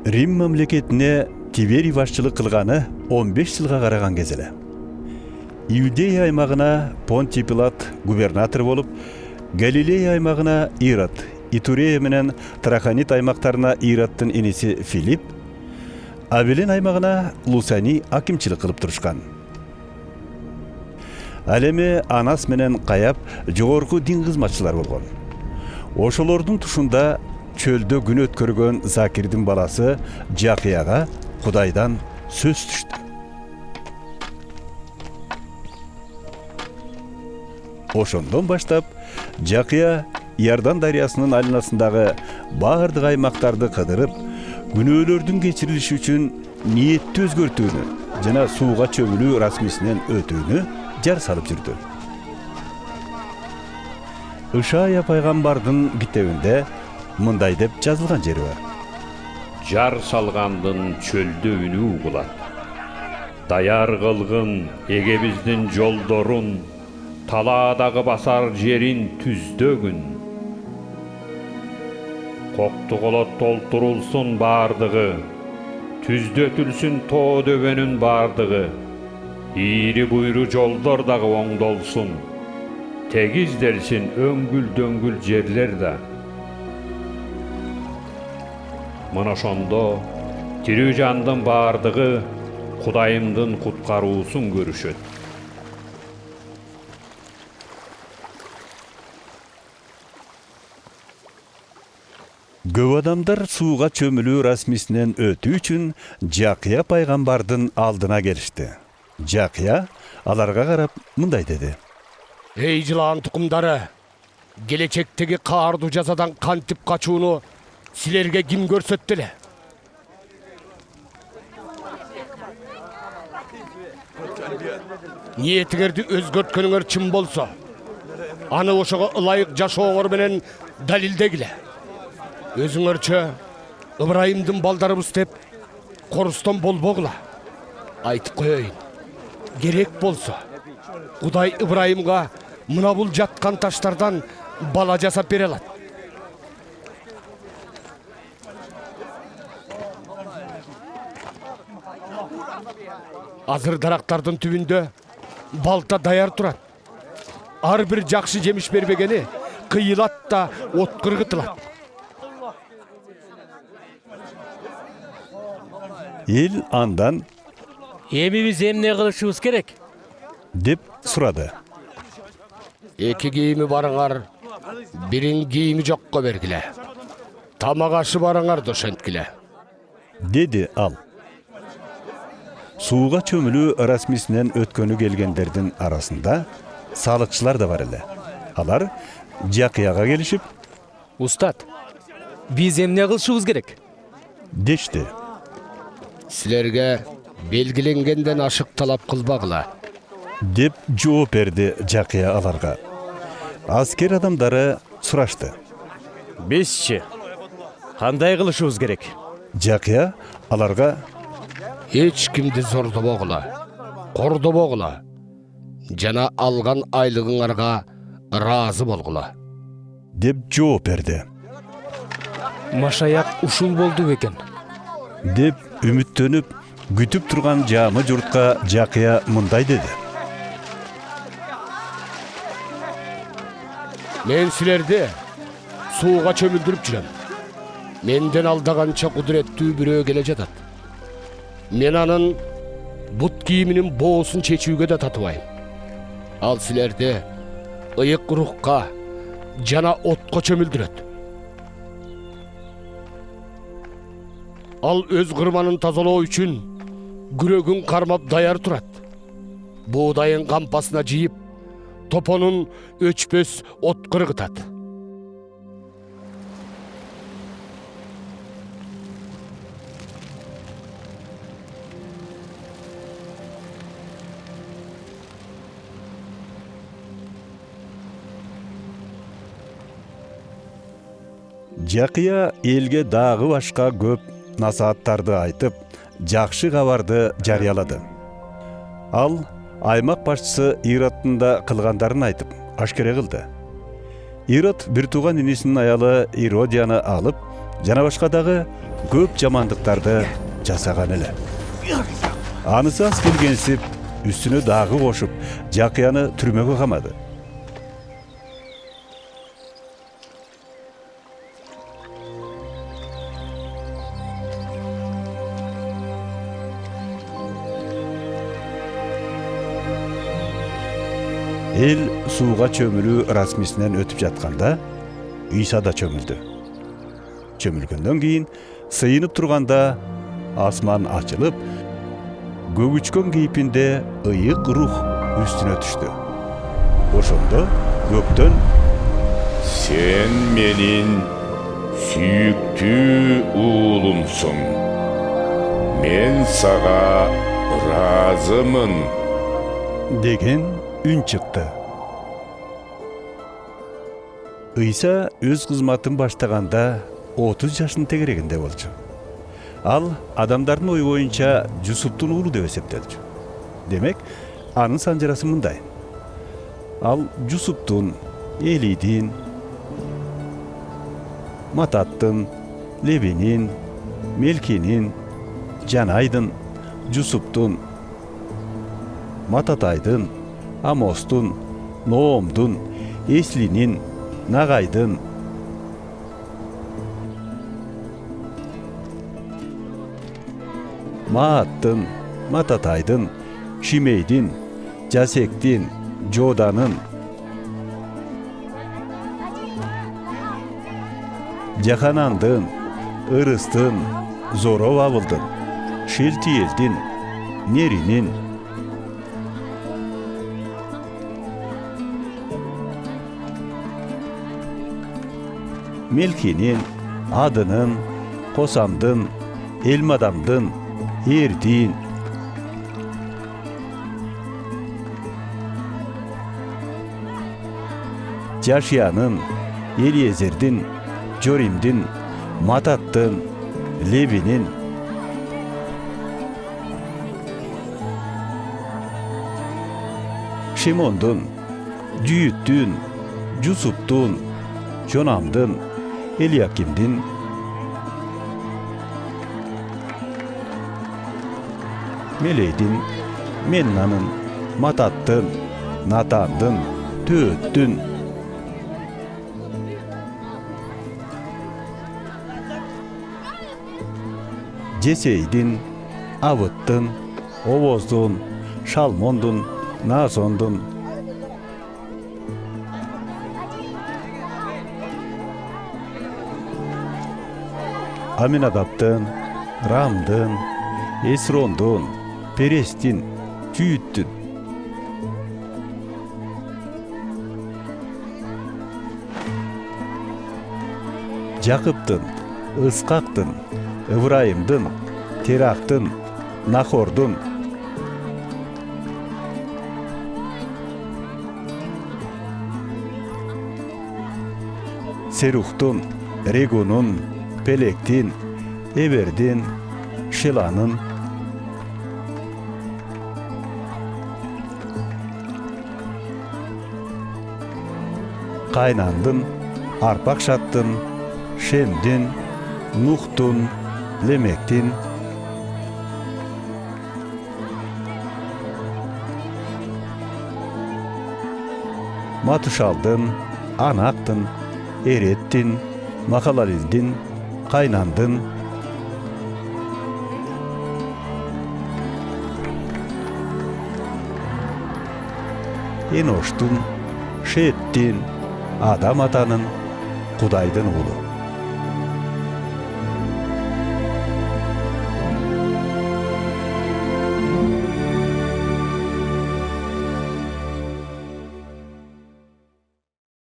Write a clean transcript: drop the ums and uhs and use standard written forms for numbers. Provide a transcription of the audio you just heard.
Рим мамлекетине Тиберий башчылык кылганы 15 жылга караган кезеле. Иудея аймагына Понтий Пилат губернатор болуп, Галилея аймагына Ирод, Итурея менен Траханит аймактарына Ироддун иниси Филипп, Авелин аймагына Лусани акимчилик кылып турушкан. Ал эми Анас менен Каяп жогорку дин кызматчылар болгон. Ошолордун тушунда чөлдө күн өткөргөн Закирдин баласы Жакыяга Кудайдан сөз түштү. Ошондон баштап Жакыя Иордан дарыясынын айланасындагы баардык аймактарды кыдырып, күнөөлөрдүн кечирилиши үчүн ниетти өзгөртүүнү жана сууга чөмүлүү расмисинен өтүүнү жар салып жүрдү. Ышая пайгамбардын китебинде мындай деп жазылган жери бар. Жар салгандын чөлдө үнү угулат. Даяр кылгын эгебиздин жолдорун, талаадагы басар жерин түздөгүн. Коктуголот толтурулсун бардыгы, түздөтүлсүн тоо дөбөнүн бардыгы. Ийри буйру жолдор дагы оңдолсун, тегизделсин өңгүл-дөңгүл жерлер да. Мына ошондо тирүү жандын бардыгы Кудайымдын куткаруусун көрүшөт. Көп адамдар сууга чөмүлүү расмисинен өтүү үчүн Жакыя пайгамбардын алдына келишти. Жакыя аларга карап мындай деди. Эй жылаан тукумдары, келечектеги каардуу жазадан кантип качууну силерге ким көрсөттү эле? Ниетиңерди өзгөрткөнүңөр чын болсо, аны ошого ылайык жашооңор менен далилдегиле. Өзүңөрчө Ыбрайымдын балдарыбыз деп корустон болбогула. Айтып коеюн, керек болсо Кудай Ыбрайымга мына бул жаткан таштардан бала жасап бере алат. Азыр дарактардын түбүндө балта даяр турат. Ар бир жакшы жемиш бербегени кыйылат да от кыргытылат. Эл андан Эми биз эмне кылышыбыз керек? деп сурады. Эки кийими барыңар, бирин кийими жокко бергиле. Тамак ашы барыңар да ошенткиле, деди ал. Сууга чөмүлүү расмисинен өткөнү келгендердин арасында салыкчылар да бар эле. Алар Жакыяга келишип, Устат, биз эмне кылышыбыз керек? дешти. силерге белгиленгенден ашык талап кылбагыла. Деп жооп берди Жакыя аларга. Аскер адамдары сурашты. Бизчи кандай кылышыбыз керек? Жакыя аларга Эч кимди зордобогула, кордобогула, жана алган айлыгыңарга ыраазы болгула, деп жооп берди. Машаяк ушул болду бекен. Деп үмүттөнүп күтүп турган жаамы журтка Жакыя мындай деди. Мен силерди сууга чөмүлдүрүп жүрөм. Менден алдаганча кудуреттүү бирөө келе жатат. Мен анын бут кийиминин боосун чечүүгө да татыбайм. Ал силерди ыйык рухка жана отко чөмүлдүрөт. Ал өз кырманын тазалоо үчүн күрөгүн кармап даяр турат. Боодайын кампасына жыйып, топонун өчпөс от кыргытат. Жакыя элге дагы башка көп насааттарды айтып, жакшы кабарды жарыялады. Ал аймак башчысы Ироддун да кылгандарын айтып, ашкере кылды. Ирод бир тууган инисинин аялы Иродияны алып, жана башка дагы көп жамандыктарды жасаган эле. Анысы аз келгенсип, үстүнө дагы кошуп, Жакыяны түрмөгө камады. Эл сууга чөмүлүү расмисинен өтүп жатканда, Ыйса да чөмүлдү. Чөмүлгөндөн кийин сыйынып турганда асман ачылып, көгүчкөн кейпинде ыйык рух үстүнө түштү. Ошондо көктөн Сен менин сүйүктүү уулумсуң. Мен сага ыраазымын. деген үн чыкты. Ыйса өз кызматын баштаганда 30 жаштын тегерегинде болчу. Ал адамдардын ою боюнча Жусуптун уулу деп эсептелчү. Демек, анын санжарасы мындай. Ал Жусуптун, Элидин, Мататтын, Левинин, Мелкинин, Жанайдын, Жусуптун, Мататайдын, Амостун, Ноомдун, Эслинин, Нагайдын, Мааттын, Мататайдын, Шимейдин, Жасектин, Жоданын, Жаханандын, Ырыстын, Зоровавылдын, Шелтиелдин, Неринин, Мелкинин, Адынын, Косамдын, Элмадамдын, Эрдин, Жашиянын, Элиезердин, Жоримдин, Мататтын, Левинин, Шимондун, Жүйүттүн, Жусуптун, Жонамдын, Элиакимдин, Мелейдин, Меннанын, Мататтын, Натандын, Төөттүн, Жесейдин, Авыттын, Овоздун, Шалмондун, Наасондун, Аминадаптын, Рамдын, Эсрондун, Перестин, Жүйүттүн, Жакыптын, Ыскактын, Ыбрайымдын, Терактын, Нахордун, Серухтун, Регунун, Пелектин, Эбердин, Шеланын, Кайнандын, Арпакшаттын, Шемдин, Нухтун, Лемектин, Матушалдын, Анактын, Эреттин, Махалалилдин, Кайнандын, Эноштун, Шеттин, Адам атанын, Кудайдын уулу.